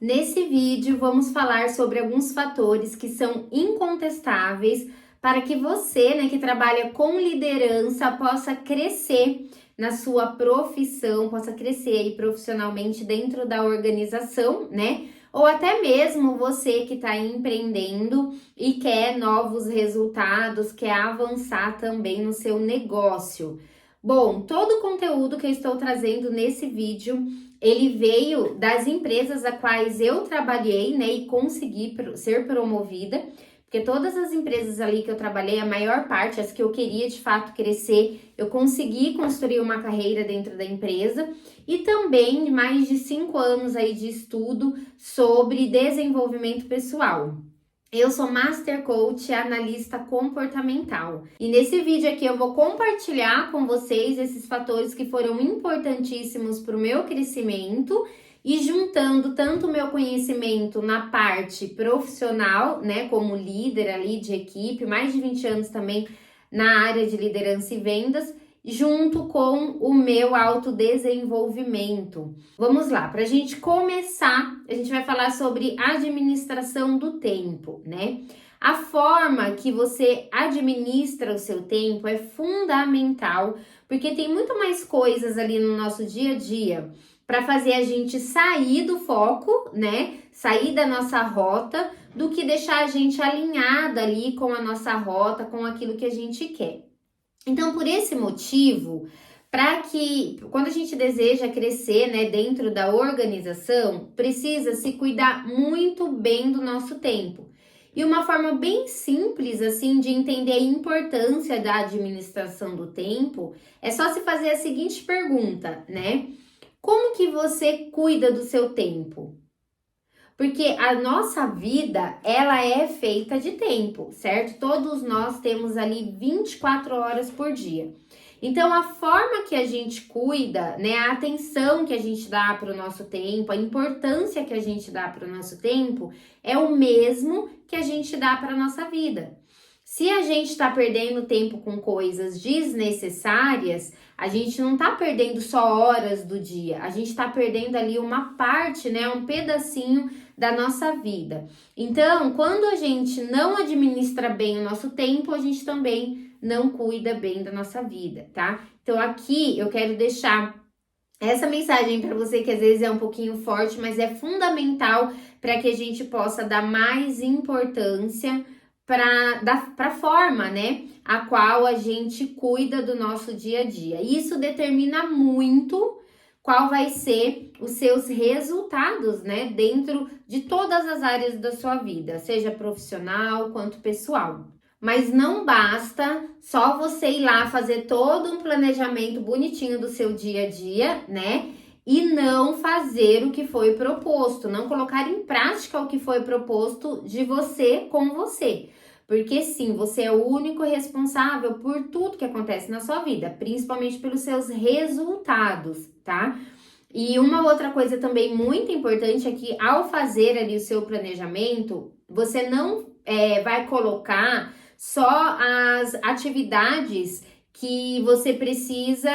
Nesse vídeo, vamos falar sobre alguns fatores que são incontestáveis para que você, que trabalha com liderança, possa crescer na sua profissão, possa crescer aí profissionalmente dentro da organização, Ou até mesmo você que está empreendendo e quer novos resultados, quer avançar também no seu negócio. Bom, todo o conteúdo que eu estou trazendo nesse vídeo ele veio das empresas a quais eu trabalhei, e consegui ser promovida, porque todas as empresas ali que eu trabalhei, a maior parte, as que eu queria de fato crescer, eu consegui construir uma carreira dentro da empresa e também mais de 5 anos aí de estudo sobre desenvolvimento pessoal. Eu sou Master Coach e analista comportamental. E nesse vídeo aqui eu vou compartilhar com vocês esses fatores que foram importantíssimos para o meu crescimento e juntando tanto o meu conhecimento na parte profissional, como líder ali de equipe, mais de 20 anos também na área de liderança e vendas, junto com o meu autodesenvolvimento. Vamos lá, para a gente começar, a gente vai falar sobre administração do tempo, A forma que você administra o seu tempo é fundamental, porque tem muito mais coisas ali no nosso dia a dia para fazer a gente sair do foco, Sair da nossa rota, do que deixar a gente alinhada ali com a nossa rota, com aquilo que a gente quer. Então, por esse motivo, para que quando a gente deseja crescer, dentro da organização, precisa se cuidar muito bem do nosso tempo. E uma forma bem simples, assim, de entender a importância da administração do tempo, é só se fazer a seguinte pergunta, Como que você cuida do seu tempo? Porque a nossa vida, ela é feita de tempo, certo? Todos nós temos ali 24 horas por dia. Então, a forma que a gente cuida, a atenção que a gente dá para o nosso tempo, a importância que a gente dá para o nosso tempo, é o mesmo que a gente dá para a nossa vida. Se a gente está perdendo tempo com coisas desnecessárias, a gente não está perdendo só horas do dia, a gente está perdendo ali uma parte, um pedacinho da nossa vida. Então, quando a gente não administra bem o nosso tempo, a gente também não cuida bem da nossa vida, tá? Então, aqui eu quero deixar essa mensagem para você que às vezes é um pouquinho forte, mas é fundamental para que a gente possa dar mais importância para a forma, a qual a gente cuida do nosso dia a dia. Isso determina muito qual vai ser os seus resultados, dentro de todas as áreas da sua vida, seja profissional quanto pessoal. Mas não basta só você ir lá fazer todo um planejamento bonitinho do seu dia a dia, E não fazer o que foi proposto, não colocar em prática o que foi proposto de você com você. Porque sim, você é o único responsável por tudo que acontece na sua vida, principalmente pelos seus resultados, tá? E uma outra coisa também muito importante é que ao fazer ali o seu planejamento, você não vai colocar só as atividades que você precisa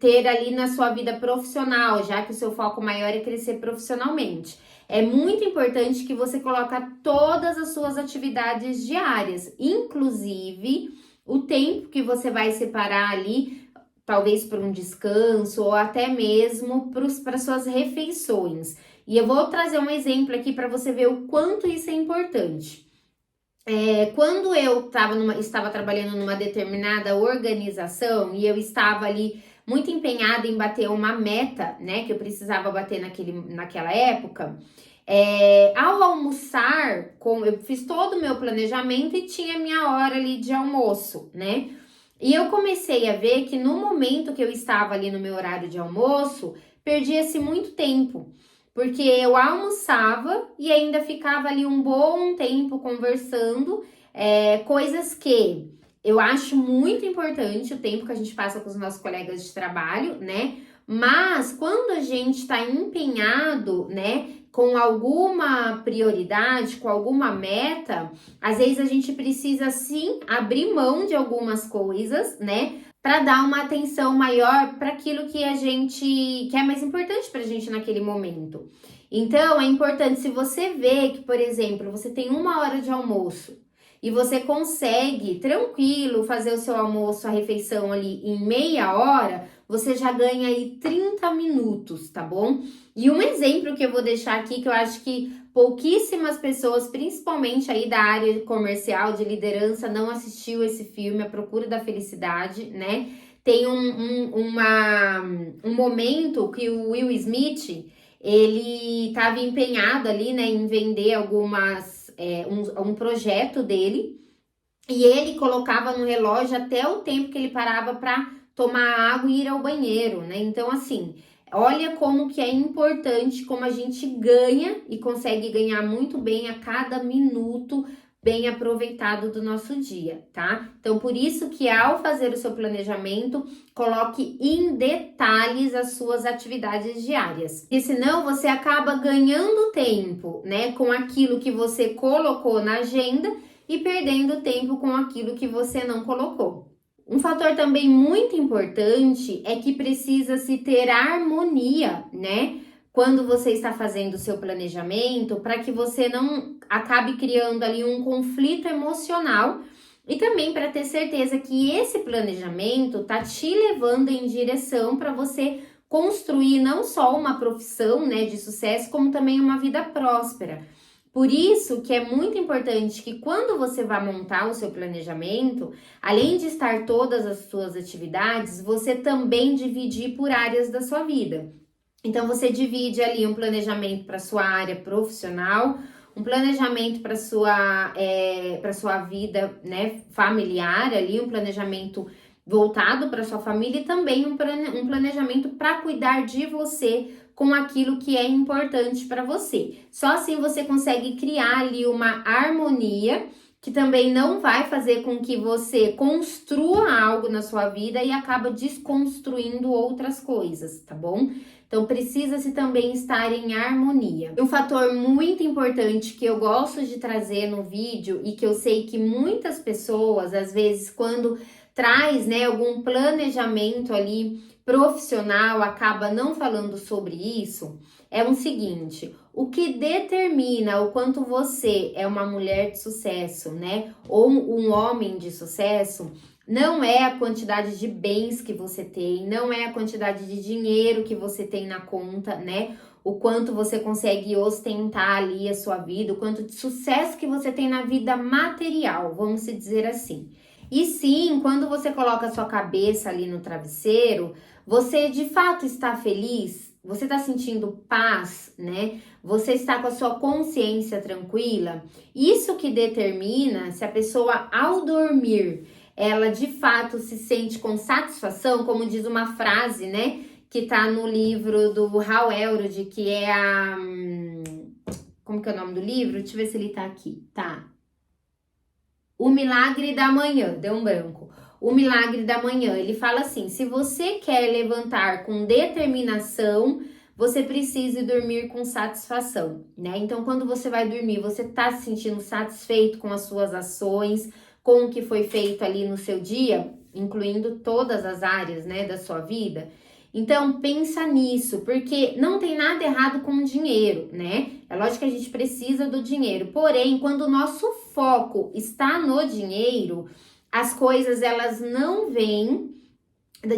ter ali na sua vida profissional, já que o seu foco maior é crescer profissionalmente. É muito importante que você coloque todas as suas atividades diárias, inclusive o tempo que você vai separar ali, talvez para um descanso ou até mesmo para suas refeições. E eu vou trazer um exemplo aqui para você ver o quanto isso é importante. Quando eu estava trabalhando numa determinada organização e eu estava ali muito empenhada em bater uma meta, que eu precisava bater naquela época, ao almoçar, eu fiz todo o meu planejamento e tinha minha hora ali de almoço, E eu comecei a ver que no momento que eu estava ali no meu horário de almoço, perdia-se muito tempo. Porque eu almoçava e ainda ficava ali um bom tempo conversando, coisas que eu acho muito importante o tempo que a gente passa com os nossos colegas de trabalho, Mas quando a gente está empenhado, com alguma prioridade, com alguma meta, às vezes a gente precisa sim abrir mão de algumas coisas, para dar uma atenção maior para aquilo que a gente que é mais importante para a gente naquele momento. Então, é importante, se você vê que, por exemplo, você tem 1 hora de almoço e você consegue, tranquilo, fazer o seu almoço, a refeição ali em meia hora, você já ganha aí 30 minutos, tá bom? E um exemplo que eu vou deixar aqui, que eu acho que pouquíssimas pessoas, principalmente aí da área comercial, de liderança, não assistiu esse filme, A Procura da Felicidade, né? Tem um momento que o Will Smith, ele estava empenhado ali, né, em vender um projeto dele, e ele colocava no relógio até o tempo que ele parava para tomar água e ir ao banheiro, né? Então, assim, olha como que é importante, como a gente ganha e consegue ganhar muito bem a cada minuto bem aproveitado do nosso dia, tá? Então, por isso que ao fazer o seu planejamento, coloque em detalhes as suas atividades diárias. Porque senão você acaba ganhando tempo, né, com aquilo que você colocou na agenda e perdendo tempo com aquilo que você não colocou. Um fator também muito importante é que precisa se ter harmonia, né? Quando você está fazendo o seu planejamento, para que você não acabe criando ali um conflito emocional e também para ter certeza que esse planejamento tá te levando em direção para você construir não só uma profissão, né, de sucesso, como também uma vida próspera. Por isso que é muito importante que quando você vai montar o seu planejamento, além de estar todas as suas atividades, você também dividir por áreas da sua vida. Então, você divide ali um planejamento para sua área profissional, um planejamento para sua vida, né, familiar ali, um planejamento voltado para sua família e também um planejamento para cuidar de você com aquilo que é importante para você. Só assim você consegue criar ali uma harmonia que também não vai fazer com que você construa algo na sua vida e acaba desconstruindo outras coisas, tá bom? Então, precisa-se também estar em harmonia. Um fator muito importante que eu gosto de trazer no vídeo e que eu sei que muitas pessoas, às vezes, quando traz, né, algum planejamento ali profissional, acaba não falando sobre isso, é o seguinte: o que determina o quanto você é uma mulher de sucesso, né, ou um homem de sucesso, não é a quantidade de bens que você tem, não é a quantidade de dinheiro que você tem na conta, né? O quanto você consegue ostentar ali a sua vida, o quanto de sucesso que você tem na vida material, vamos dizer assim. E sim, quando você coloca a sua cabeça ali no travesseiro, você de fato está feliz? Você está sentindo paz, né? Você está com a sua consciência tranquila? Isso que determina se a pessoa, ao dormir, ela de fato se sente com satisfação, como diz uma frase, né, que tá no livro do Hal Elrod, que é como que é o nome do livro? Deixa eu ver se ele tá aqui. Tá. O Milagre da Manhã, deu um branco. O Milagre da Manhã, ele fala assim: se você quer levantar com determinação, você precisa dormir com satisfação, né? Então, quando você vai dormir, você tá se sentindo satisfeito com as suas ações, com o que foi feito ali no seu dia, incluindo todas as áreas, né, da sua vida. Então, pensa nisso, porque não tem nada errado com o dinheiro, né? É lógico que a gente precisa do dinheiro, porém, quando o nosso foco está no dinheiro, as coisas, elas não vêm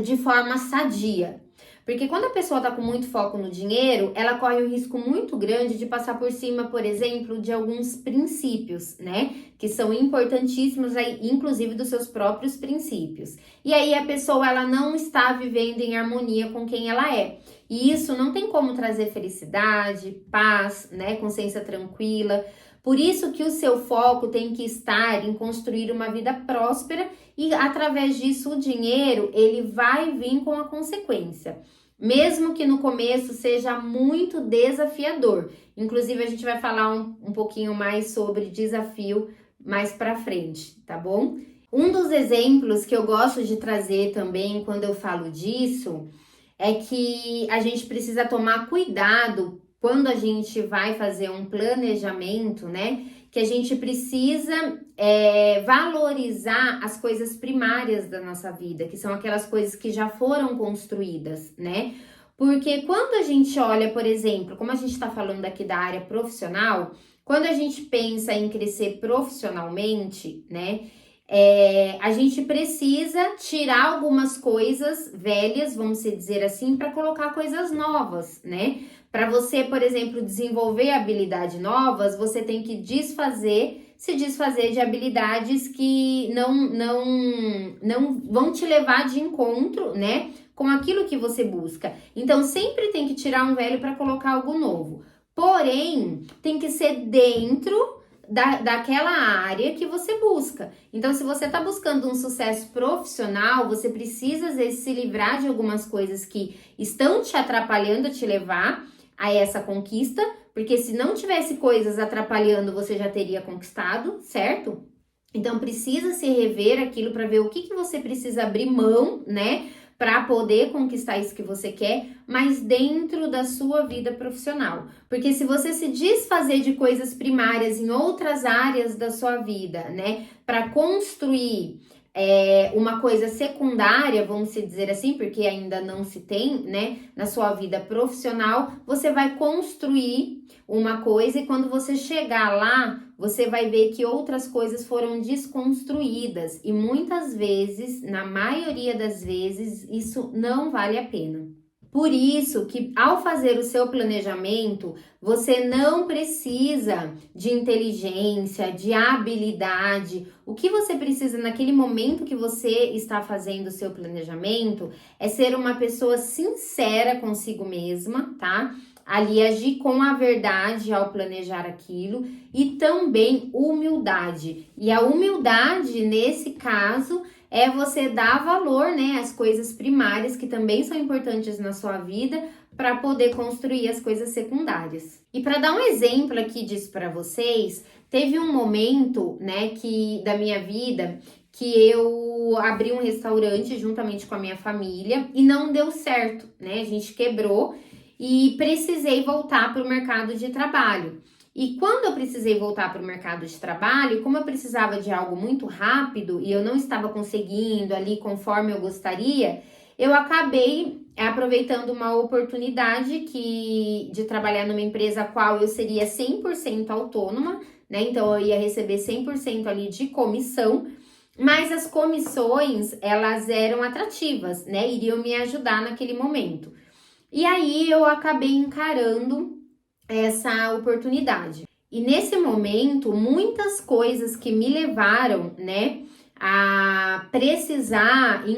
de forma sadia. Porque quando a pessoa tá com muito foco no dinheiro, ela corre um risco muito grande de passar por cima, por exemplo, de alguns princípios, né? Que são importantíssimos, aí, inclusive dos seus próprios princípios. E aí a pessoa, ela não está vivendo em harmonia com quem ela é. E isso não tem como trazer felicidade, paz, né? Consciência tranquila. Por isso que o seu foco tem que estar em construir uma vida próspera e através disso o dinheiro, ele vai vir com a consequência. Mesmo que no começo seja muito desafiador. Inclusive, a gente vai falar um pouquinho mais sobre desafio mais pra frente, tá bom? Um dos exemplos que eu gosto de trazer também quando eu falo disso é que a gente precisa tomar cuidado quando a gente vai fazer um planejamento, né? Que a gente precisa valorizar as coisas primárias da nossa vida, que são aquelas coisas que já foram construídas, né? Porque quando a gente olha, por exemplo, como a gente está falando aqui da área profissional, quando a gente pensa em crescer profissionalmente, né? A gente precisa tirar algumas coisas velhas, vamos dizer assim, para colocar coisas novas, né? Para você, por exemplo, desenvolver habilidades novas, você tem que se desfazer de habilidades que não vão te levar de encontro, né? Com aquilo que você busca. Então, sempre tem que tirar um velho para colocar algo novo. Porém, tem que ser dentro daquela área que você busca. Então, se você está buscando um sucesso profissional, você precisa, às vezes, se livrar de algumas coisas que estão te atrapalhando a te levar a essa conquista, porque se não tivesse coisas atrapalhando, você já teria conquistado, certo? Então, precisa se rever aquilo para ver o que você precisa abrir mão, né? Para poder conquistar isso que você quer, mas dentro da sua vida profissional. Porque se você se desfazer de coisas primárias em outras áreas da sua vida, né, para construir uma coisa secundária, vamos dizer assim, porque ainda não se tem, né, na sua vida profissional, você vai construir uma coisa e quando você chegar lá, você vai ver que outras coisas foram desconstruídas e muitas vezes, na maioria das vezes, isso não vale a pena. Por isso que ao fazer o seu planejamento, você não precisa de inteligência, de habilidade. O que você precisa naquele momento que você está fazendo o seu planejamento é ser uma pessoa sincera consigo mesma, tá? Ali agir com a verdade ao planejar aquilo e também humildade. E a humildade, nesse caso, é você dar valor, né, às coisas primárias que também são importantes na sua vida para poder construir as coisas secundárias. E para dar um exemplo aqui disso para vocês, teve um momento, né, da minha vida que eu abri um restaurante juntamente com a minha família e não deu certo, né? A gente quebrou e precisei voltar para o mercado de trabalho. E quando eu precisei voltar para o mercado de trabalho, como eu precisava de algo muito rápido e eu não estava conseguindo ali conforme eu gostaria, eu acabei aproveitando uma oportunidade de trabalhar numa empresa a qual eu seria 100% autônoma, né? Então eu ia receber 100% ali de comissão, mas as comissões, elas eram atrativas, né? Iriam me ajudar naquele momento. E aí eu acabei encarando essa oportunidade. E nesse momento, muitas coisas que me levaram, né, a precisar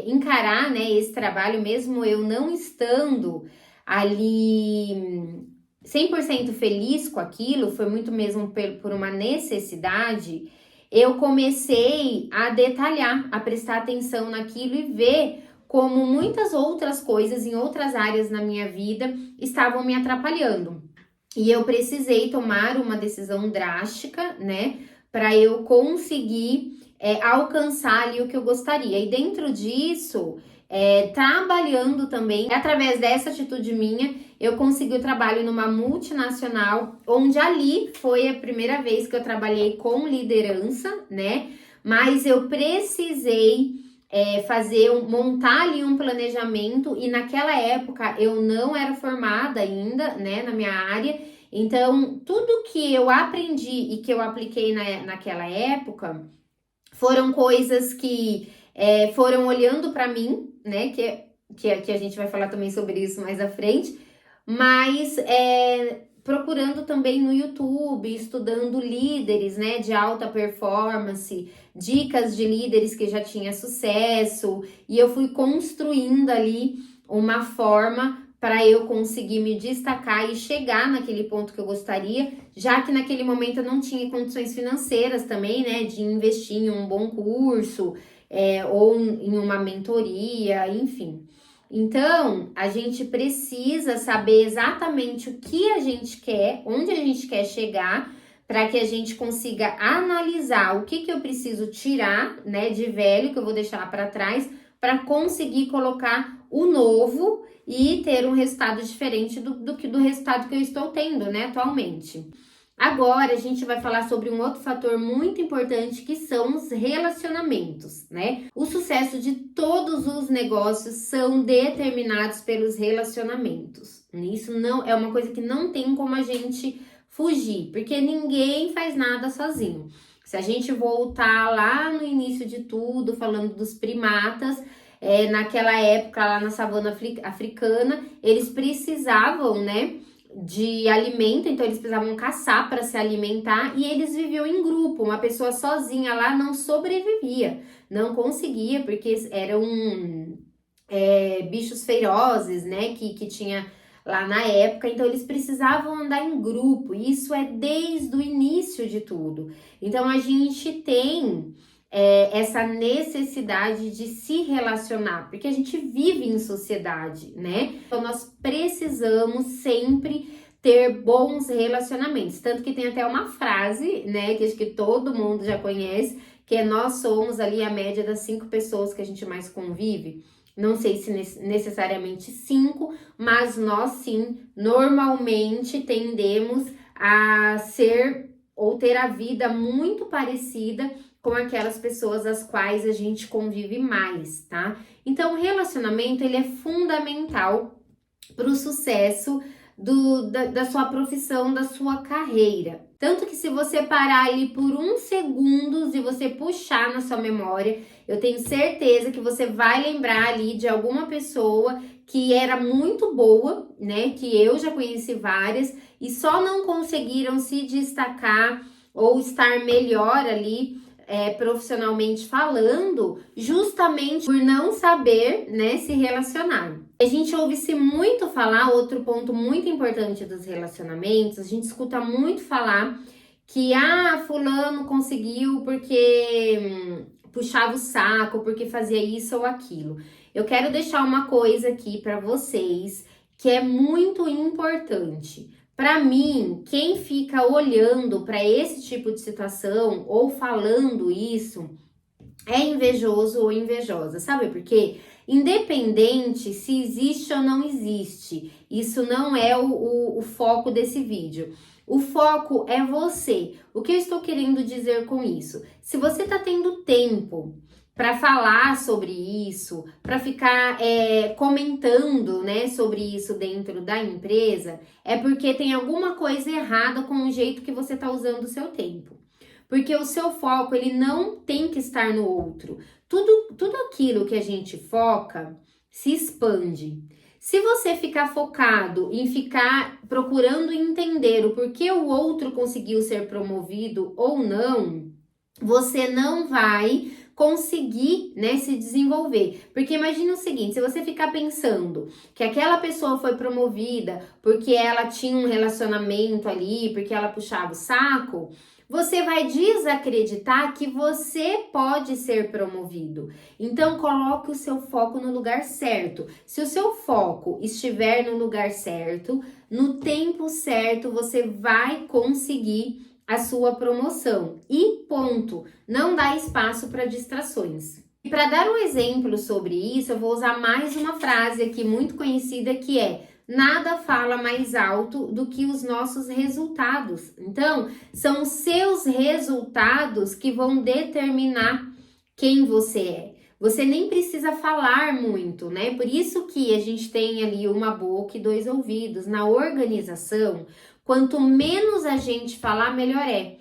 encarar, né, esse trabalho, mesmo eu não estando ali 100% feliz com aquilo, foi muito mesmo por uma necessidade, eu comecei a detalhar, a prestar atenção naquilo e ver como muitas outras coisas em outras áreas na minha vida estavam me atrapalhando. E eu precisei tomar uma decisão drástica, né, para eu conseguir alcançar ali o que eu gostaria. E dentro disso, trabalhando também, através dessa atitude minha, eu consegui o trabalho numa multinacional, onde ali foi a primeira vez que eu trabalhei com liderança, né, mas eu precisei montar ali um planejamento e naquela época eu não era formada ainda, né, na minha área, então tudo que eu aprendi e que eu apliquei naquela época foram coisas que foram olhando para mim, né, que a gente vai falar também sobre isso mais à frente, mas procurando também no YouTube, estudando líderes, né, de alta performance, dicas de líderes que já tinham sucesso, e eu fui construindo ali uma forma para eu conseguir me destacar e chegar naquele ponto que eu gostaria, já que naquele momento eu não tinha condições financeiras também, né, de investir em um bom curso, ou em uma mentoria, enfim. Então, a gente precisa saber exatamente o que a gente quer, onde a gente quer chegar, para que a gente consiga analisar o que eu preciso tirar, né, de velho, que eu vou deixar para trás, para conseguir colocar o novo e ter um resultado diferente do resultado que eu estou tendo, né, atualmente. Agora a gente vai falar sobre um outro fator muito importante que são os relacionamentos, né? O sucesso de todos os negócios são determinados pelos relacionamentos. Isso não é uma coisa que não tem como a gente fugir, porque ninguém faz nada sozinho. Se a gente voltar lá no início de tudo, falando dos primatas, naquela época lá na savana africana, eles precisavam, né, de alimento, então eles precisavam caçar para se alimentar e eles viviam em grupo. Uma pessoa sozinha lá não sobrevivia, não conseguia, porque eram bichos ferozes, né, que tinha lá na época, então eles precisavam andar em grupo. Isso é desde o início de tudo. Então a gente tem essa necessidade de se relacionar, porque a gente vive em sociedade, né? Então nós precisamos sempre ter bons relacionamentos. Tanto que tem até uma frase, né, que acho que todo mundo já conhece, que é: nós somos ali a média das 5 pessoas que a gente mais convive. Não sei se necessariamente 5, mas nós sim, normalmente tendemos a ser ou ter a vida muito parecida com aquelas pessoas às quais a gente convive mais, tá? Então, o relacionamento, ele é fundamental para o sucesso da sua profissão, da sua carreira. Tanto que se você parar ali por 1 segundo e você puxar na sua memória, eu tenho certeza que você vai lembrar ali de alguma pessoa que era muito boa, né? Que eu já conheci várias e só não conseguiram se destacar ou estar melhor ali profissionalmente falando, justamente por não saber, né, se relacionar. A gente ouve-se muito falar, outro ponto muito importante dos relacionamentos, a gente escuta muito falar que fulano conseguiu porque puxava o saco, porque fazia isso ou aquilo. Eu quero deixar uma coisa aqui para vocês que é muito importante. Para mim, quem fica olhando para esse tipo de situação ou falando isso é invejoso ou invejosa. Sabe por quê? Independente se existe ou não existe, isso não é o foco desse vídeo. O foco é você. O que eu estou querendo dizer com isso? Se você está tendo tempo para falar sobre isso, para ficar comentando, né, sobre isso dentro da empresa, é porque tem alguma coisa errada com o jeito que você está usando o seu tempo. Porque o seu foco, ele não tem que estar no outro. Tudo aquilo que a gente foca se expande. Se você ficar focado em ficar procurando entender o porquê o outro conseguiu ser promovido ou não, você não vai conseguir, né, se desenvolver. Porque imagina o seguinte, se você ficar pensando que aquela pessoa foi promovida porque ela tinha um relacionamento ali, porque ela puxava o saco, você vai desacreditar que você pode ser promovido. Então, coloque o seu foco no lugar certo. Se o seu foco estiver no lugar certo, no tempo certo, você vai conseguir a sua promoção. E ponto. Não dá espaço para distrações. E para dar um exemplo sobre isso, eu vou usar mais uma frase aqui muito conhecida que é: nada fala mais alto do que os nossos resultados. Então, são os seus resultados que vão determinar quem você é. Você nem precisa falar muito, né? Por isso que a gente tem ali uma boca e 2 ouvidos. Na organização, quanto menos a gente falar, melhor é.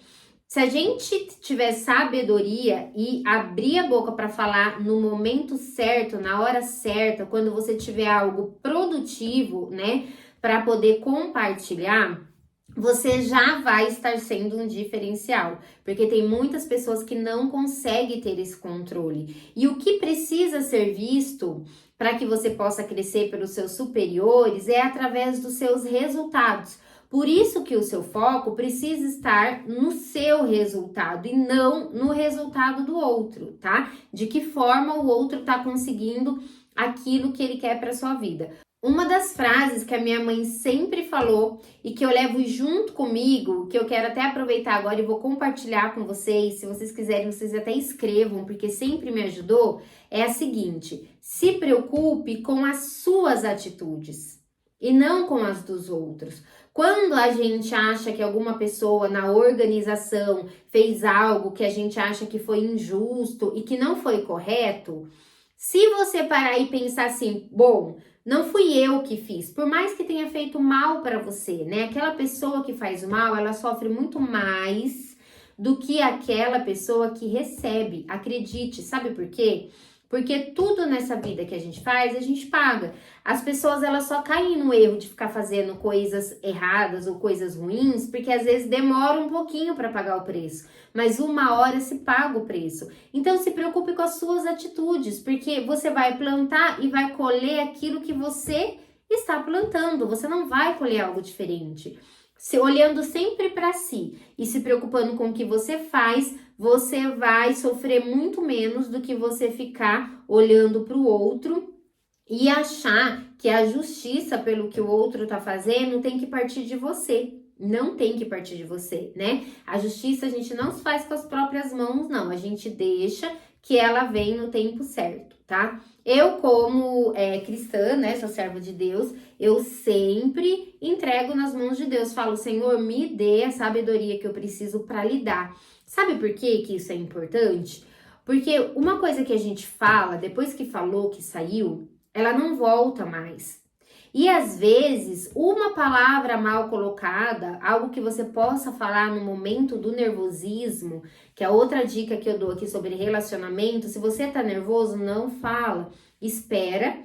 Se a gente tiver sabedoria e abrir a boca para falar no momento certo, na hora certa, quando você tiver algo produtivo, né, para poder compartilhar, você já vai estar sendo um diferencial, porque tem muitas pessoas que não conseguem ter esse controle. E o que precisa ser visto para que você possa crescer pelos seus superiores é através dos seus resultados. Por isso que o seu foco precisa estar no seu resultado e não no resultado do outro, tá? De que forma o outro tá conseguindo aquilo que ele quer para sua vida. Uma das frases que a minha mãe sempre falou e que eu levo junto comigo, que eu quero até aproveitar agora e vou compartilhar com vocês, se vocês quiserem, vocês até escrevam, porque sempre me ajudou, é a seguinte: se preocupe com as suas atitudes e não com as dos outros. Quando a gente acha que alguma pessoa na organização fez algo que a gente acha que foi injusto e que não foi correto, se você parar e pensar assim, bom, não fui eu que fiz, por mais que tenha feito mal para você, né? Aquela pessoa que faz mal, ela sofre muito mais do que aquela pessoa que recebe. Acredite, sabe por quê? Porque tudo nessa vida que a gente faz, a gente paga. As pessoas, elas só caem no erro de ficar fazendo coisas erradas ou coisas ruins, porque às vezes demora um pouquinho para pagar o preço, mas uma hora se paga o preço. Então se preocupe com as suas atitudes, porque você vai plantar e vai colher aquilo que você está plantando, você não vai colher algo diferente. Olhando sempre para si e se preocupando com o que você faz, você vai sofrer muito menos do que você ficar olhando para o outro e achar que a justiça pelo que o outro tá fazendo tem que partir de você. Não tem que partir de você, né? A justiça a gente não faz com as próprias mãos, não. A gente deixa que ela vem no tempo certo, tá? Eu, como cristã, né, sou serva de Deus, eu sempre entrego nas mãos de Deus. Falo, Senhor, me dê a sabedoria que eu preciso para lidar. Sabe por que isso é importante? Porque uma coisa que a gente fala, depois que falou, que saiu, ela não volta mais. E às vezes, uma palavra mal colocada, algo que você possa falar no momento do nervosismo, que é outra dica que eu dou aqui sobre relacionamento, se você tá nervoso, não fala, espera,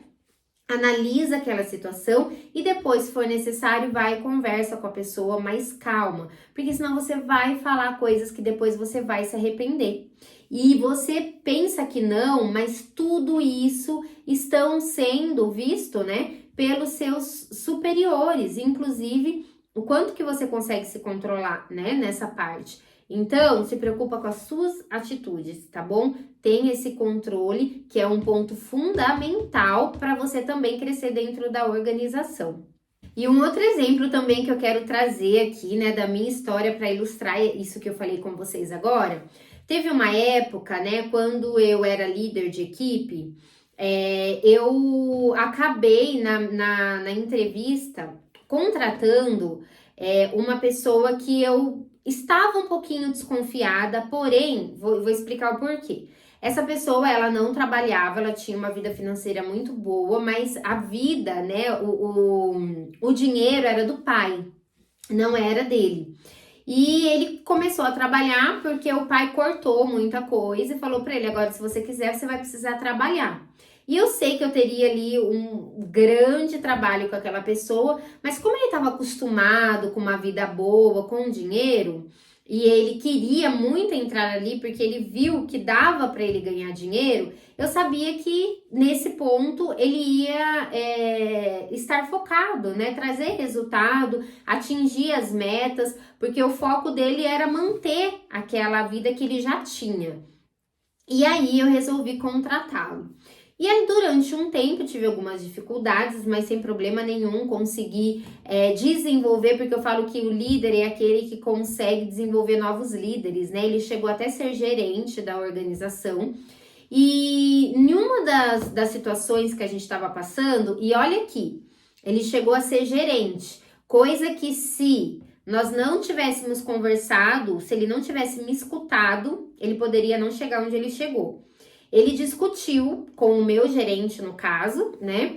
analisa aquela situação e depois, se for necessário, vai e conversa com a pessoa mais calma, porque senão você vai falar coisas que depois você vai se arrepender. E você pensa que não, mas tudo isso estão sendo visto, né, pelos seus superiores, inclusive o quanto que você consegue se controlar, né, nessa parte. Então, se preocupa com as suas atitudes, tá bom? Tem esse controle, que é um ponto fundamental para você também crescer dentro da organização. E um outro exemplo também que eu quero trazer aqui, né, da minha história para ilustrar isso que eu falei com vocês agora. Teve uma época, né, quando eu era líder de equipe, eu acabei na entrevista contratando uma pessoa que eu estava um pouquinho desconfiada, porém, vou explicar o porquê. Essa pessoa, ela não trabalhava, ela tinha uma vida financeira muito boa, mas a vida, né, o dinheiro era do pai, não era dele. E ele começou a trabalhar porque o pai cortou muita coisa e falou para ele, agora se você quiser, você vai precisar trabalhar. E eu sei que eu teria ali um grande trabalho com aquela pessoa, mas como ele estava acostumado com uma vida boa, com dinheiro, e ele queria muito entrar ali porque ele viu que dava para ele ganhar dinheiro, eu sabia que nesse ponto ele ia estar focado, né? Trazer resultado, atingir as metas, porque o foco dele era manter aquela vida que ele já tinha. E aí eu resolvi contratá-lo. E aí, durante um tempo, tive algumas dificuldades, mas sem problema nenhum, consegui desenvolver, porque eu falo que o líder é aquele que consegue desenvolver novos líderes, né? Ele chegou até a ser gerente da organização. E em uma das situações que a gente estava passando, e olha aqui, ele chegou a ser gerente, coisa que se nós não tivéssemos conversado, se ele não tivesse me escutado, ele poderia não chegar onde ele chegou. Ele discutiu com o meu gerente, no caso, né?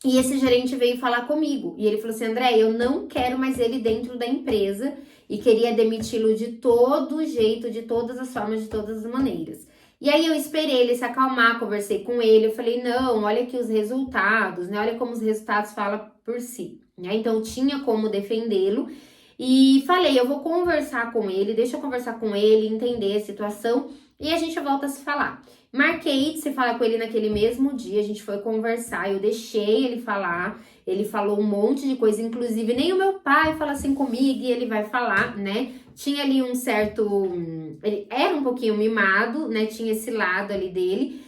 E esse gerente veio falar comigo. E ele falou assim, André, eu não quero mais ele dentro da empresa e queria demiti-lo de todo jeito, de todas as formas, de todas as maneiras. E aí eu esperei ele se acalmar, conversei com ele, eu falei, não, olha aqui os resultados, né? Olha como os resultados falam por si, né? Então tinha como defendê-lo. E falei, eu vou conversar com ele, deixa eu conversar com ele, entender a situação e a gente volta a se falar. Marquei de se falar com ele naquele mesmo dia, a gente foi conversar, eu deixei ele falar, ele falou um monte de coisa, inclusive nem o meu pai fala assim comigo e ele vai falar, né? Tinha ali um certo, ele era um pouquinho mimado, né? Tinha esse lado ali dele.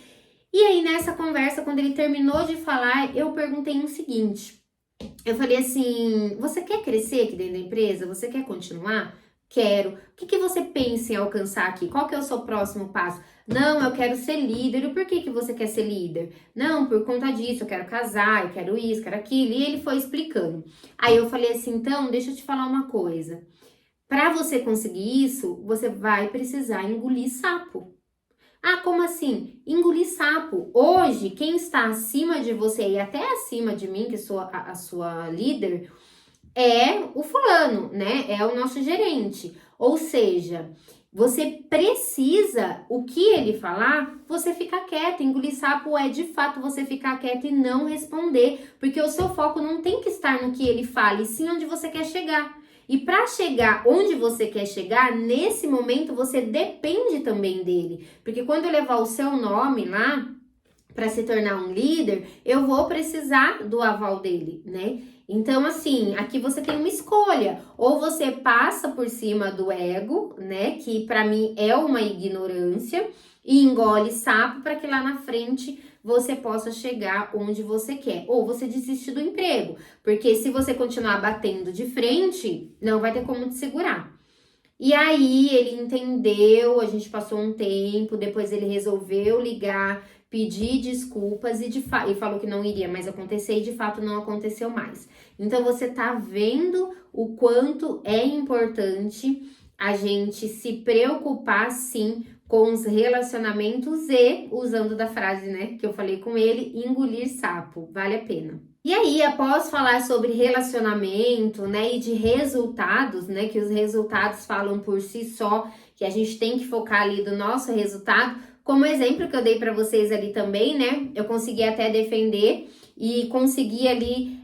E aí nessa conversa, quando ele terminou de falar, eu perguntei o seguinte, eu falei assim, você quer crescer aqui dentro da empresa? Você quer continuar? Quero. O que você pensa em alcançar aqui? Qual que é o seu próximo passo? Não, eu quero ser líder. E por que você quer ser líder? Não, por conta disso, eu quero casar, eu quero isso, quero aquilo. E ele foi explicando. Aí eu falei assim, então, deixa eu te falar uma coisa. Para você conseguir isso, você vai precisar engolir sapo. Ah, como assim? Engolir sapo. Hoje, quem está acima de você e até acima de mim, que sou a sua líder, é o fulano, né? É o nosso gerente. Ou seja, você precisa, o que ele falar, você ficar quieto. Engolir sapo é de fato você ficar quieto e não responder, porque o seu foco não tem que estar no que ele fala, e sim onde você quer chegar. E para chegar onde você quer chegar, nesse momento você depende também dele, porque quando eu levar o seu nome lá para se tornar um líder, eu vou precisar do aval dele, né? Então, assim, aqui você tem uma escolha. Ou você passa por cima do ego, né? Que para mim é uma ignorância, e engole sapo para que lá na frente você possa chegar onde você quer. Ou você desiste do emprego, porque se você continuar batendo de frente, não vai ter como te segurar. E aí ele entendeu, a gente passou um tempo, depois ele resolveu ligar, pedir desculpas e falou que não iria mais acontecer, e de fato não aconteceu mais. Então você tá vendo o quanto é importante a gente se preocupar sim com os relacionamentos e, usando da frase, né, que eu falei com ele, engolir sapo, vale a pena. E aí, após falar sobre relacionamento, né, e de resultados, né, que os resultados falam por si só, que a gente tem que focar ali do nosso resultado, como exemplo que eu dei para vocês ali também, né, eu consegui até defender e consegui ali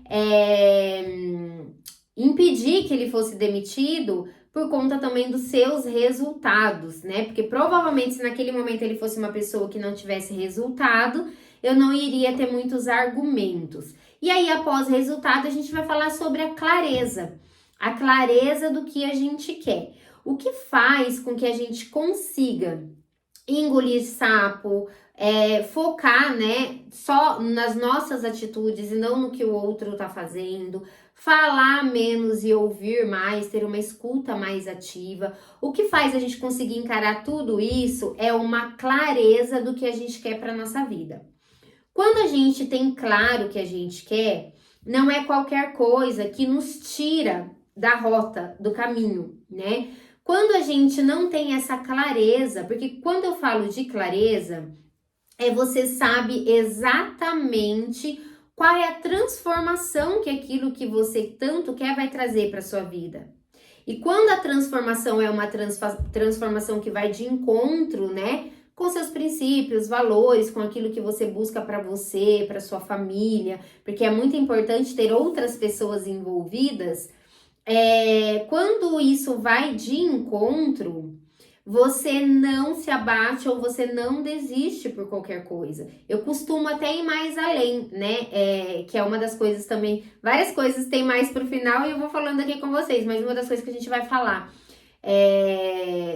impedir que ele fosse demitido por conta também dos seus resultados, né, porque provavelmente se naquele momento ele fosse uma pessoa que não tivesse resultado, eu não iria ter muitos argumentos. E aí, após o resultado, a gente vai falar sobre a clareza do que a gente quer. O que faz com que a gente consiga engolir sapo, focar, né, só nas nossas atitudes e não no que o outro tá fazendo, falar menos e ouvir mais, ter uma escuta mais ativa. O que faz a gente conseguir encarar tudo isso é uma clareza do que a gente quer para nossa vida. Quando a gente tem claro o que a gente quer, não é qualquer coisa que nos tira da rota, do caminho, né? Quando a gente não tem essa clareza, porque quando eu falo de clareza, você sabe exatamente qual é a transformação que aquilo que você tanto quer vai trazer para sua vida. E quando a transformação é uma transformação que vai de encontro, né, com seus princípios, valores, com aquilo que você busca para você, para sua família, porque é muito importante ter outras pessoas envolvidas. Quando isso vai de encontro, você não se abate ou você não desiste por qualquer coisa. Eu costumo até ir mais além, né? Que é uma das coisas também. Várias coisas tem mais pro final e eu vou falando aqui com vocês, mas uma das coisas que a gente vai falar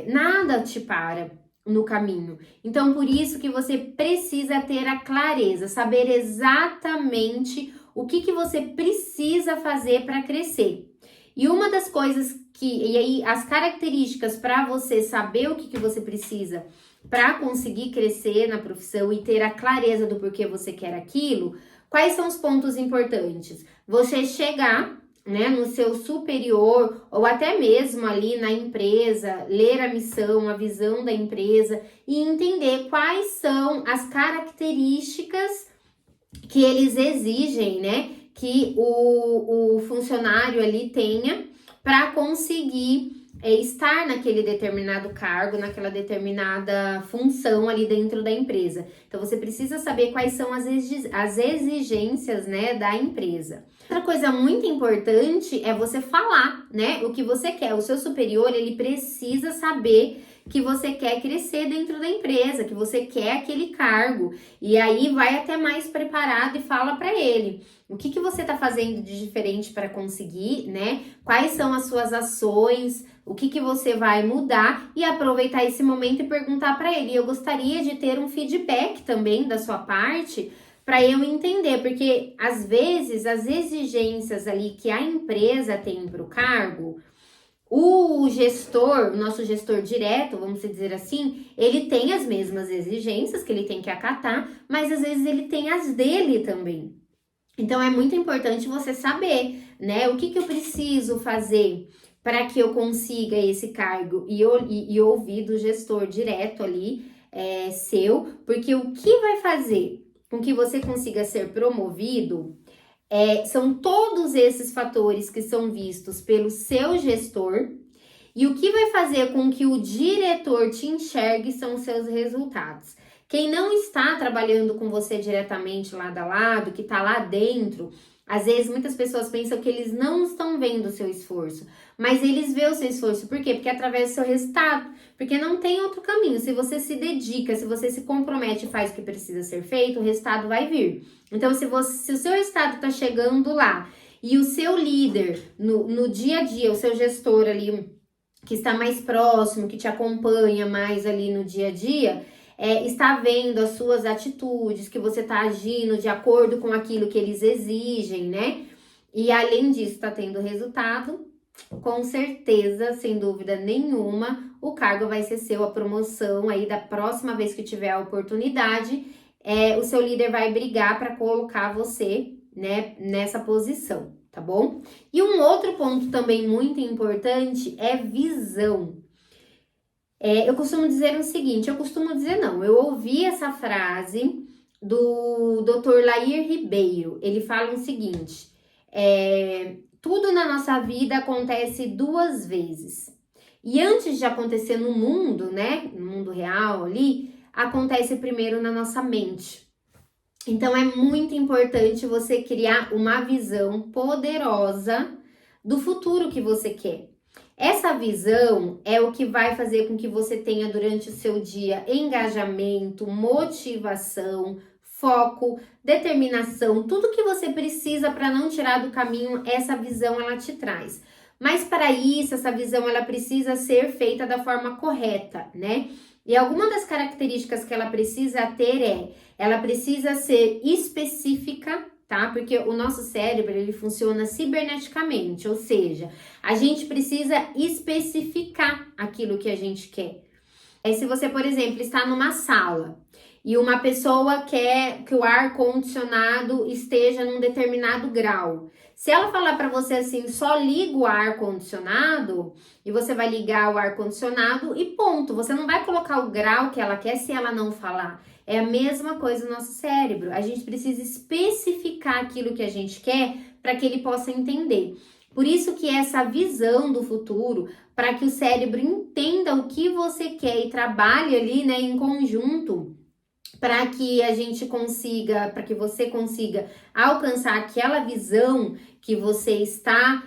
nada te para no caminho. Então, por isso que você precisa ter a clareza, saber exatamente o que você precisa fazer para crescer. E uma das coisas e aí as características para você saber o que você precisa para conseguir crescer na profissão e ter a clareza do porquê você quer aquilo, quais são os pontos importantes? Você chegar, né, no seu superior ou até mesmo ali na empresa, ler a missão, a visão da empresa e entender quais são as características que eles exigem, né, que o funcionário ali tenha para conseguir estar naquele determinado cargo, naquela determinada função ali dentro da empresa. Então, você precisa saber quais são as exigências, né, da empresa. Outra coisa muito importante é você falar, né, o que você quer. O seu superior, ele precisa saber que você quer crescer dentro da empresa, que você quer aquele cargo. E aí, vai até mais preparado e fala para ele. O que você está fazendo de diferente para conseguir, né? Quais são as suas ações? O que você vai mudar? E aproveitar esse momento e perguntar para ele. Eu gostaria de ter um feedback também da sua parte para eu entender, porque às vezes as exigências ali que a empresa tem para o cargo O gestor, o nosso gestor direto, vamos dizer assim, ele tem as mesmas exigências que ele tem que acatar, mas às vezes ele tem as dele também. Então é muito importante você saber, né, o que eu preciso fazer para que eu consiga esse cargo e ouvir do gestor direto ali seu, porque o que vai fazer com que você consiga ser promovido são todos esses fatores que são vistos pelo seu gestor, e o que vai fazer com que o diretor te enxergue são os seus resultados. Quem não está trabalhando com você diretamente lado a lado, que está lá dentro, às vezes muitas pessoas pensam que eles não estão vendo o seu esforço, mas eles vê o seu esforço. Por quê? Porque é através do seu resultado, porque não tem outro caminho. Se você se dedica, se você se compromete e faz o que precisa ser feito, o resultado vai vir. Então, se o seu resultado está chegando lá e o seu líder no dia a dia, o seu gestor ali, que está mais próximo, que te acompanha mais ali no dia a dia, está vendo as suas atitudes, que você está agindo de acordo com aquilo que eles exigem, né? E além disso, está tendo resultado, com certeza, sem dúvida nenhuma, o cargo vai ser seu, a promoção aí da próxima vez que tiver a oportunidade, o seu líder vai brigar para colocar você, né, nessa posição, tá bom? E um outro ponto também muito importante é visão. Eu costumo dizer o seguinte, eu ouvi essa frase do Dr. Lair Ribeiro. Ele fala o seguinte, tudo na nossa vida acontece 2 vezes. E antes de acontecer no mundo, né, no mundo real ali, acontece primeiro na nossa mente. Então, é muito importante você criar uma visão poderosa do futuro que você quer. Essa visão é o que vai fazer com que você tenha durante o seu dia engajamento, motivação, foco, determinação, tudo que você precisa para não tirar do caminho, essa visão ela te traz. Mas para isso, essa visão ela precisa ser feita da forma correta, né? E alguma das características que ela precisa ter ela precisa ser específica, tá? Porque o nosso cérebro, ele funciona ciberneticamente, ou seja, a gente precisa especificar aquilo que a gente quer. Se você, por exemplo, está numa sala e uma pessoa quer que o ar-condicionado esteja num determinado grau. Se ela falar para você assim, só liga o ar-condicionado e você vai ligar o ar-condicionado e ponto. Você não vai colocar o grau que ela quer se ela não falar. É a mesma coisa no nosso cérebro. A gente precisa especificar aquilo que a gente quer para que ele possa entender. Por isso que essa visão do futuro, para que o cérebro entenda o que você quer e trabalhe ali, né, em conjunto, para que a gente consiga, para que você consiga alcançar aquela visão que você está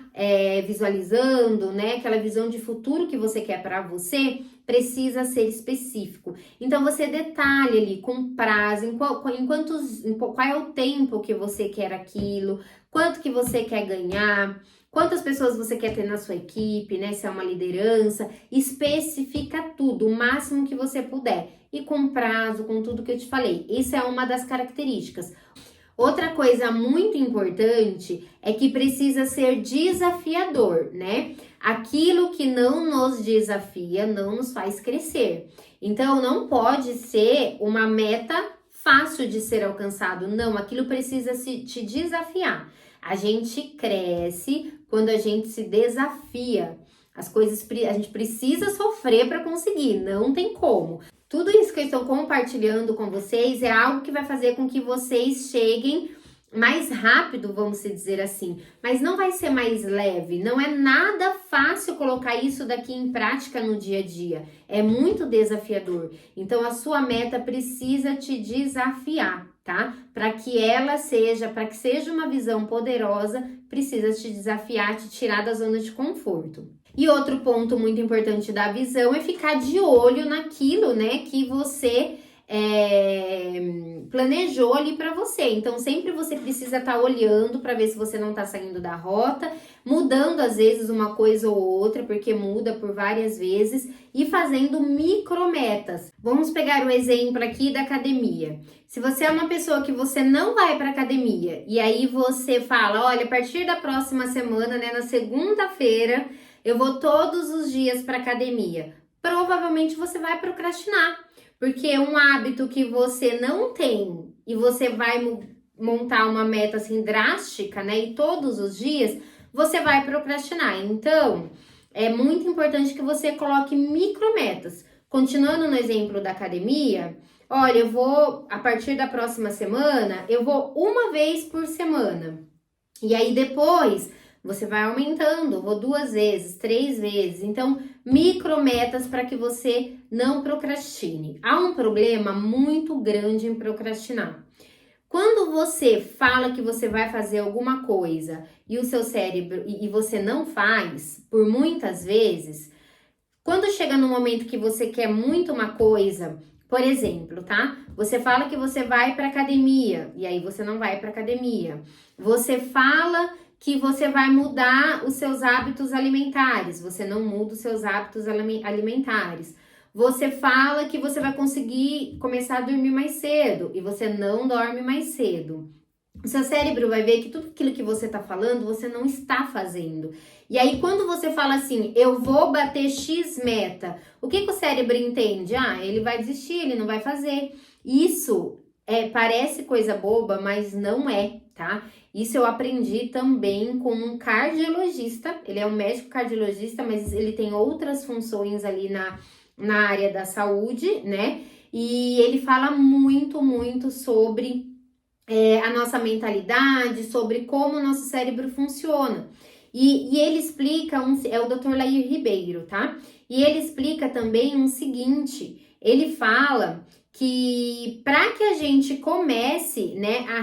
visualizando, né? Aquela visão de futuro que você quer para você, precisa ser específico. Então, você detalhe ali com prazo, qual é o tempo que você quer aquilo, quanto que você quer ganhar, quantas pessoas você quer ter na sua equipe, né? Se é uma liderança, especifica tudo, o máximo que você puder. E com prazo, com tudo que eu te falei. Isso é uma das características. Outra coisa muito importante é que precisa ser desafiador, né? Aquilo que não nos desafia não nos faz crescer. Então, não pode ser uma meta fácil de ser alcançado. Não, aquilo precisa te desafiar. A gente cresce quando a gente se desafia. As coisas a gente precisa sofrer para conseguir, não tem como. Tudo isso que eu estou compartilhando com vocês é algo que vai fazer com que vocês cheguem mais rápido, vamos dizer assim, mas não vai ser mais leve, não é nada fácil colocar isso daqui em prática no dia a dia, é muito desafiador. Então a sua meta precisa te desafiar, tá? Para que seja uma visão poderosa, precisa te desafiar, te tirar da zona de conforto. E outro ponto muito importante da visão é ficar de olho naquilo, né, que você planejou ali para você. Então, sempre você precisa estar olhando para ver se você não está saindo da rota, mudando às vezes uma coisa ou outra, porque muda por várias vezes, e fazendo micrometas. Vamos pegar o exemplo aqui da academia. Se você é uma pessoa que você não vai para academia, e aí você fala, olha, a partir da próxima semana, né, na segunda-feira, eu vou todos os dias para academia. Provavelmente você vai procrastinar, porque um hábito que você não tem e você vai montar uma meta assim drástica, né? E todos os dias você vai procrastinar. Então, é muito importante que você coloque micrometas. Continuando no exemplo da academia, olha, eu vou, a partir da próxima semana, eu vou uma vez por semana. E aí depois você vai aumentando, vou 2 vezes, 3 vezes. Então, micrometas para que você não procrastine. Há um problema muito grande em procrastinar. Quando você fala que você vai fazer alguma coisa e o seu cérebro e você não faz, por muitas vezes, quando chega no momento que você quer muito uma coisa, por exemplo, tá? Você fala que você vai para academia e aí você não vai para academia. Você fala que você vai mudar os seus hábitos alimentares, você não muda os seus hábitos alimentares. Você fala que você vai conseguir começar a dormir mais cedo e você não dorme mais cedo. O seu cérebro vai ver que tudo aquilo que você está falando, você não está fazendo. E aí, quando você fala assim, eu vou bater X meta, o que o cérebro entende? Ah, ele vai desistir, ele não vai fazer. Isso parece coisa boba, mas não é, tá? Isso eu aprendi também com um cardiologista. Ele é um médico cardiologista, mas ele tem outras funções ali na área da saúde, né? E ele fala muito sobre a nossa mentalidade, sobre como o nosso cérebro funciona. E ele explica, é o Dr. Lair Ribeiro, tá? E ele explica também o seguinte, ele fala que para que a gente comece, né, a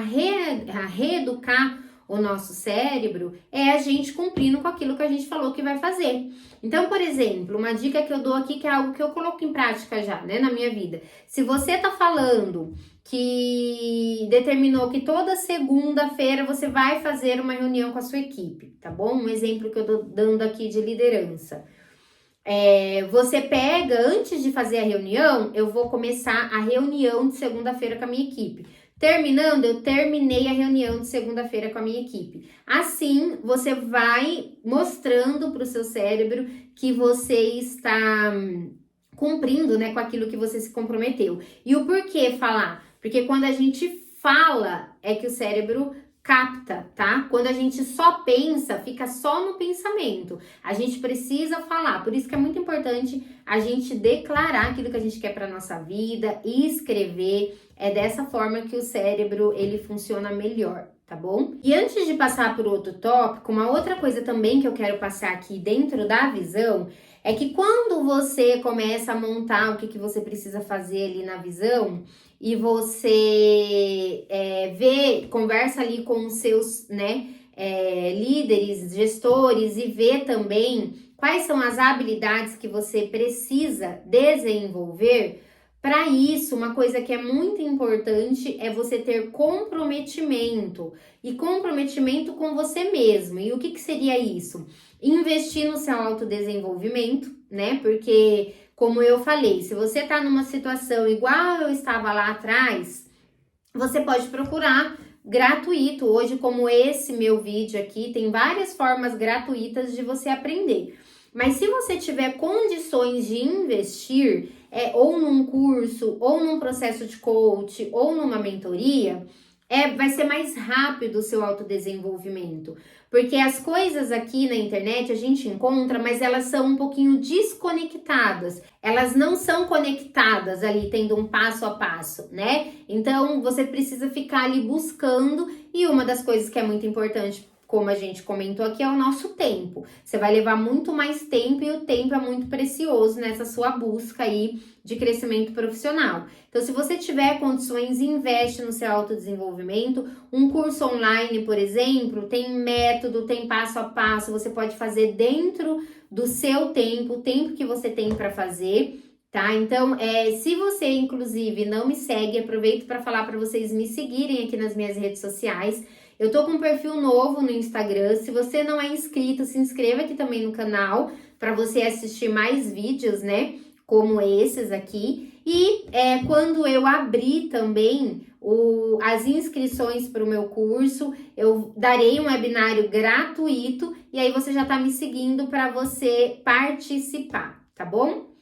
reeducar o nosso cérebro, é a gente cumprindo com aquilo que a gente falou que vai fazer. Então, por exemplo, uma dica que eu dou aqui, que é algo que eu coloco em prática já, né, na minha vida. Se você tá falando que determinou que toda segunda-feira você vai fazer uma reunião com a sua equipe, tá bom? Um exemplo que eu tô dando aqui de liderança. Você pega, antes de fazer a reunião, eu vou começar a reunião de segunda-feira com a minha equipe. Terminando, eu terminei a reunião de segunda-feira com a minha equipe. Assim, você vai mostrando para o seu cérebro que você está cumprindo, né, com aquilo que você se comprometeu. E o porquê falar? Porque quando a gente fala, é que o cérebro capta, tá? Quando a gente só pensa, fica só no pensamento. A gente precisa falar, por isso que é muito importante a gente declarar aquilo que a gente quer para nossa vida e escrever. É dessa forma que o cérebro, ele funciona melhor, tá bom? E antes de passar por outro tópico, uma outra coisa também que eu quero passar aqui dentro da visão é que quando você começa a montar o que você precisa fazer ali na visão e você conversa ali com os seus, né, líderes, gestores e vê também quais são as habilidades que você precisa desenvolver. Para isso, uma coisa que é muito importante é você ter comprometimento e comprometimento com você mesmo. E o que seria isso? Investir no seu autodesenvolvimento, né? Porque, como eu falei, se você tá numa situação igual eu estava lá atrás, você pode procurar gratuito. Hoje, como esse meu vídeo aqui, tem várias formas gratuitas de você aprender. Mas se você tiver condições de investir, ou num curso, ou num processo de coach, ou numa mentoria, vai ser mais rápido o seu autodesenvolvimento. Porque as coisas aqui na internet a gente encontra, mas elas são um pouquinho desconectadas. Elas não são conectadas ali, tendo um passo a passo, né? Então, você precisa ficar ali buscando. E uma das coisas que é muito importante, como a gente comentou aqui, é o nosso tempo. Você vai levar muito mais tempo e o tempo é muito precioso nessa sua busca aí de crescimento profissional. Então, se você tiver condições, investe no seu autodesenvolvimento. Um curso online, por exemplo, tem método, tem passo a passo, você pode fazer dentro do seu tempo, o tempo que você tem para fazer, tá? Então, se você, inclusive, não me segue, aproveito para falar para vocês me seguirem aqui nas minhas redes sociais. Eu tô com um perfil novo no Instagram. Se você não é inscrito, se inscreva aqui também no canal para você assistir mais vídeos, né? Como esses aqui. E quando eu abrir também as inscrições para o meu curso. Eu darei um webinário gratuito e aí você já está me seguindo para você participar, tá bom?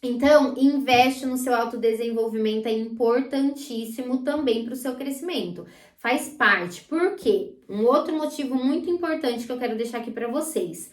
Então, investe no seu autodesenvolvimento, é importantíssimo também para o seu crescimento. Faz parte. Por quê? Um outro motivo muito importante que eu quero deixar aqui para vocês.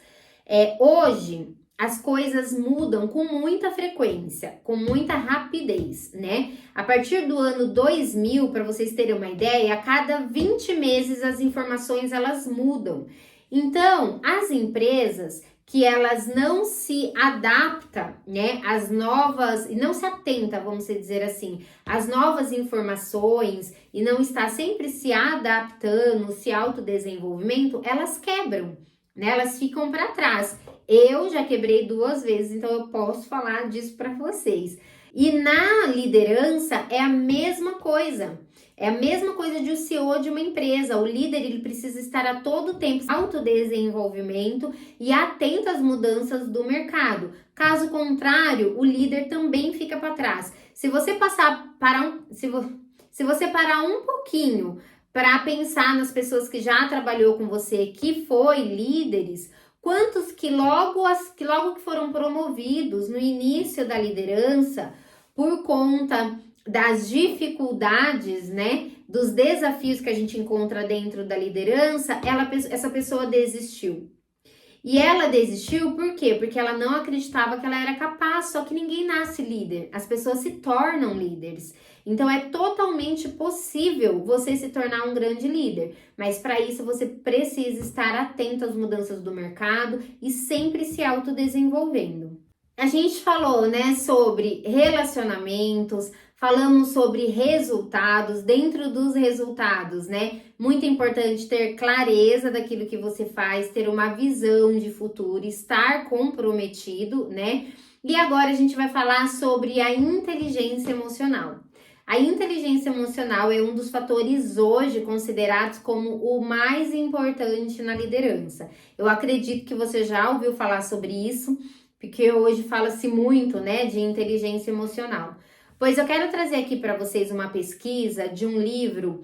Hoje, as coisas mudam com muita frequência, com muita rapidez, né? A partir do ano 2000, para vocês terem uma ideia, a cada 20 meses as informações elas mudam. Então, as empresas que elas não se adaptam, né, às novas, e não se atenta, vamos dizer assim, às novas informações e não está sempre se adaptando, se autodesenvolvimento, elas quebram, né, elas ficam para trás. Eu já quebrei 2 vezes, então eu posso falar disso para vocês. E na liderança é a mesma coisa. É a mesma coisa de um CEO de uma empresa. O líder ele precisa estar a todo tempo em autodesenvolvimento e atento às mudanças do mercado. Caso contrário, o líder também fica para trás. Se você você parar um pouquinho para pensar nas pessoas que já trabalhou com você, que foi líderes, quantos que logo que foram promovidos no início da liderança por conta das dificuldades, né, dos desafios que a gente encontra dentro da liderança, essa pessoa desistiu. E ela desistiu por quê? Porque ela não acreditava que ela era capaz, só que ninguém nasce líder, as pessoas se tornam líderes. Então é totalmente possível você se tornar um grande líder, mas para isso você precisa estar atento às mudanças do mercado e sempre se autodesenvolvendo. A gente falou, né, sobre relacionamentos, falamos sobre resultados. Dentro dos resultados, né, muito importante ter clareza daquilo que você faz, ter uma visão de futuro, estar comprometido, né? E agora a gente vai falar sobre a inteligência emocional. A inteligência emocional é um dos fatores hoje considerados como o mais importante na liderança. Eu acredito que você já ouviu falar sobre isso, porque hoje fala-se muito, né, de inteligência emocional. Pois eu quero trazer aqui para vocês uma pesquisa de um livro,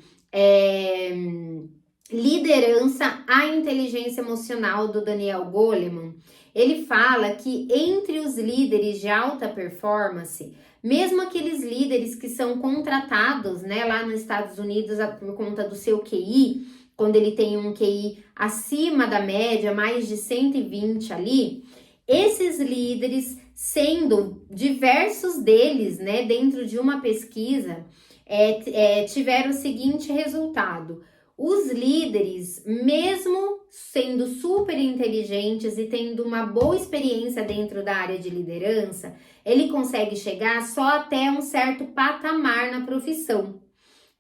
Liderança, a Inteligência Emocional, do Daniel Goleman. Ele fala que entre os líderes de alta performance, mesmo aqueles líderes que são contratados, né, lá nos Estados Unidos por conta do seu QI, quando ele tem um QI acima da média, mais de 120 ali, esses líderes, sendo diversos deles, né, dentro de uma pesquisa, tiveram o seguinte resultado: os líderes, mesmo sendo super inteligentes e tendo uma boa experiência dentro da área de liderança, ele consegue chegar só até um certo patamar na profissão.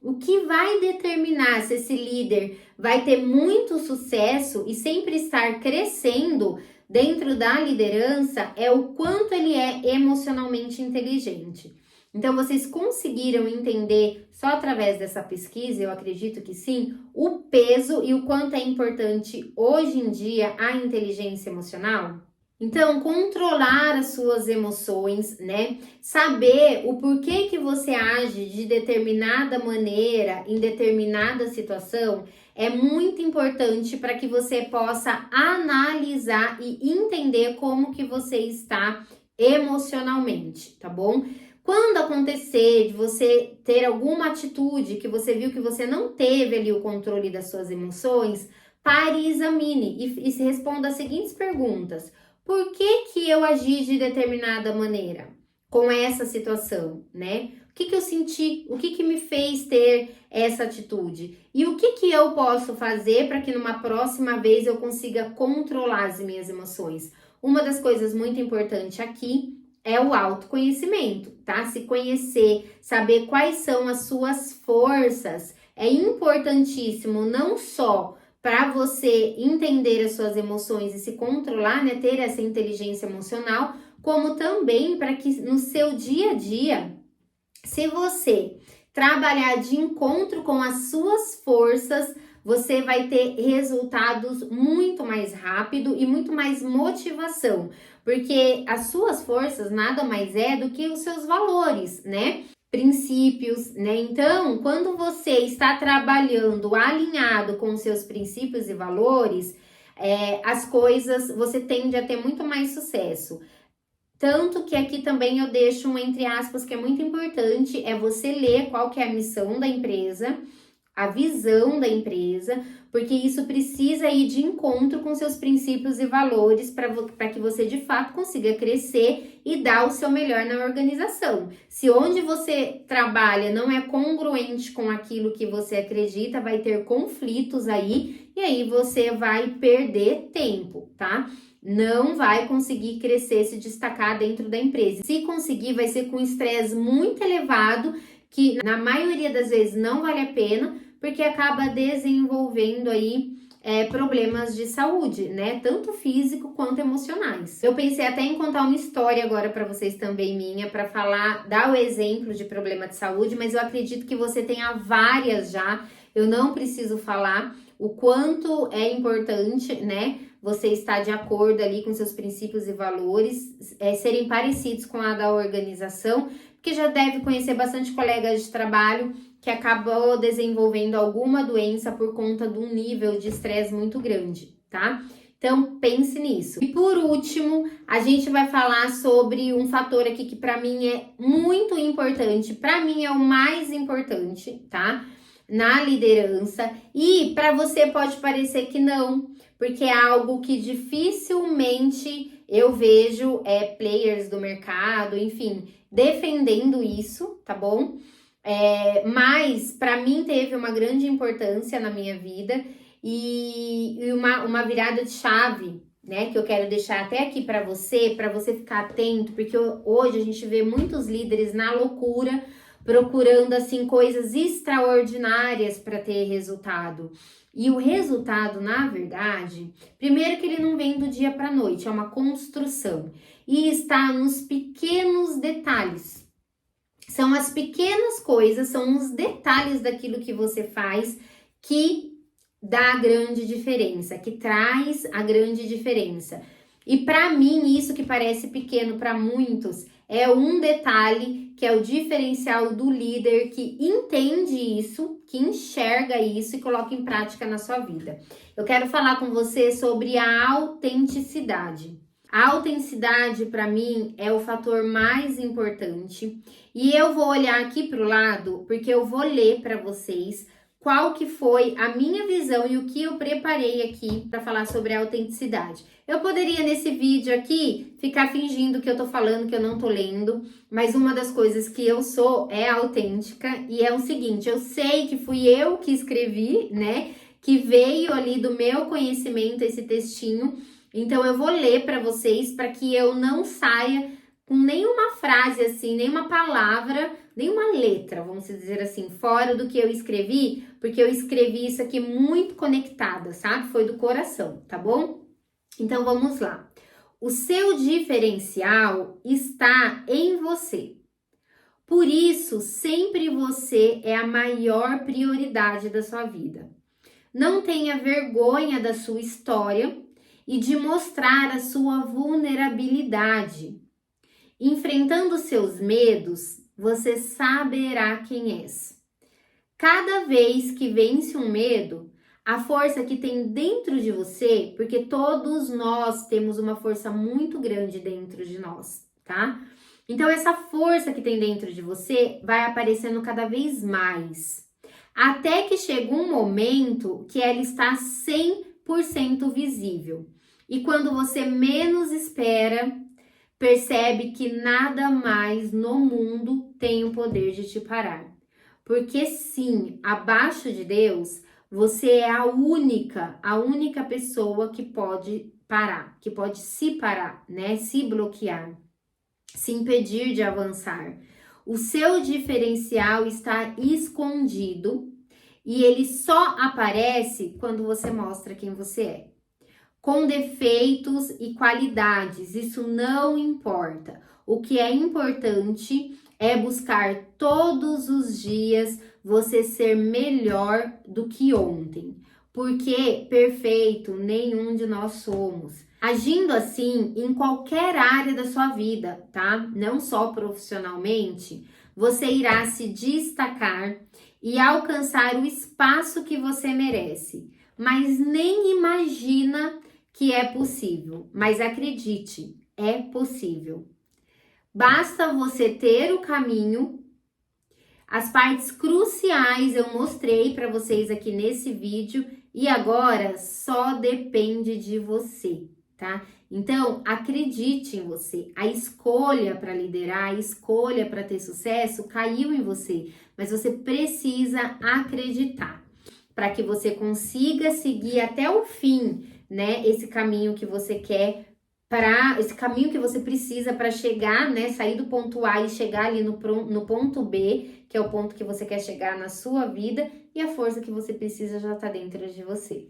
O que vai determinar se esse líder vai ter muito sucesso e sempre estar crescendo dentro da liderança é o quanto ele é emocionalmente inteligente. Então, vocês conseguiram entender, só através dessa pesquisa, eu acredito que sim, o peso e o quanto é importante hoje em dia a inteligência emocional? Então, controlar as suas emoções, né? Saber o porquê que você age de determinada maneira, em determinada situação, é muito importante para que você possa analisar e entender como que você está emocionalmente, tá bom? Quando acontecer de você ter alguma atitude que você viu que você não teve ali o controle das suas emoções, pare e examine e se responda as seguintes perguntas. Por que eu agi de determinada maneira com essa situação, né? O que eu senti? O que me fez ter essa atitude? E o que eu posso fazer para que numa próxima vez eu consiga controlar as minhas emoções? Uma das coisas muito importantes aqui é o autoconhecimento, tá? Se conhecer, saber quais são as suas forças, é importantíssimo não só para você entender as suas emoções e se controlar, né, ter essa inteligência emocional, como também para que no seu dia a dia, se você trabalhar de encontro com as suas forças, você vai ter resultados muito mais rápido e muito mais motivação, porque as suas forças nada mais é do que os seus valores, né? princípios, né? Então, quando você está trabalhando alinhado com os seus princípios e valores, as coisas, você tende a ter muito mais sucesso. Tanto que aqui também eu deixo um entre aspas que é muito importante, é você ler qual que é a missão da empresa, a visão da empresa, porque isso precisa ir de encontro com seus princípios e valores para que você de fato consiga crescer e dar o seu melhor na organização. Se onde você trabalha não é congruente com aquilo que você acredita, vai ter conflitos aí e aí você vai perder tempo, tá? Não vai conseguir crescer, se destacar dentro da empresa. Se conseguir, vai ser com estresse muito elevado, que na maioria das vezes não vale a pena, porque acaba desenvolvendo aí problemas de saúde, né? Tanto físico quanto emocionais. Eu pensei até em contar uma história agora para vocês também minha, para falar, dar o exemplo de problema de saúde, mas eu acredito que você tenha várias já. Eu não preciso falar o quanto é importante, né? Você estar de acordo ali com seus princípios e valores, serem parecidos com a da organização, porque já deve conhecer bastante colegas de trabalho que acabou desenvolvendo alguma doença por conta de um nível de estresse muito grande, tá? Então, pense nisso. E por último, a gente vai falar sobre um fator aqui que para mim é muito importante, para mim é o mais importante, tá? Na liderança, e para você pode parecer que não, porque é algo que dificilmente eu vejo players do mercado, enfim, defendendo isso, tá bom? Mas para mim teve uma grande importância na minha vida e uma virada de chave, né? Que eu quero deixar até aqui para você ficar atento, porque hoje a gente vê muitos líderes na loucura, procurando assim coisas extraordinárias para ter resultado. E o resultado, na verdade, primeiro que ele não vem do dia para a noite, é uma construção e está nos pequenos detalhes. São as pequenas coisas, são os detalhes daquilo que você faz que dá a grande diferença, que traz a grande diferença. E para mim, isso que parece pequeno para muitos, é um detalhe que é o diferencial do líder que entende isso, que enxerga isso e coloca em prática na sua vida. Eu quero falar com você sobre a autenticidade. A autenticidade, para mim, é o fator mais importante. E eu vou olhar aqui para o lado, porque eu vou ler para vocês qual que foi a minha visão e o que eu preparei aqui para falar sobre a autenticidade. Eu poderia, nesse vídeo aqui, ficar fingindo que eu tô falando, que eu não tô lendo, mas uma das coisas que eu sou é autêntica, e é o seguinte, eu sei que fui eu que escrevi, né, que veio ali do meu conhecimento esse textinho, então eu vou ler para vocês, para que eu não saia com nenhuma frase assim, nenhuma palavra, nenhuma letra, vamos dizer assim, fora do que eu escrevi, porque eu escrevi isso aqui muito conectada, sabe? Foi do coração, tá bom? Então vamos lá. O seu diferencial está em você. Por isso, sempre você é a maior prioridade da sua vida. Não tenha vergonha da sua história e de mostrar a sua vulnerabilidade. Enfrentando seus medos, você saberá quem és. Cada vez que vence um medo, a força que tem dentro de você, porque todos nós temos uma força muito grande dentro de nós, tá? Então, essa força que tem dentro de você vai aparecendo cada vez mais, até que chega um momento que ela está 100% visível. E quando você menos espera, percebe que nada mais no mundo tem o poder de te parar. Porque sim, abaixo de Deus, você é a única pessoa que pode parar, que pode se parar, né? Se bloquear, se impedir de avançar. O seu diferencial está escondido e ele só aparece quando você mostra quem você é. Com defeitos e qualidades, isso não importa. O que é importante é buscar todos os dias você ser melhor do que ontem, porque perfeito nenhum de nós somos. Agindo assim em qualquer área da sua vida, tá? Não só profissionalmente, você irá se destacar e alcançar o espaço que você merece, mas nem imagina que é possível. Mas acredite, é possível. Basta você ter o caminho. As partes cruciais eu mostrei para vocês aqui nesse vídeo e agora só depende de você, tá? Então, acredite em você. A escolha para liderar, a escolha para ter sucesso caiu em você, mas você precisa acreditar para que você consiga seguir até o fim, né? Esse caminho que você quer, para esse caminho que você precisa para chegar, né? Sair do ponto A e chegar ali no ponto B, que é o ponto que você quer chegar na sua vida, e a força que você precisa já está dentro de você.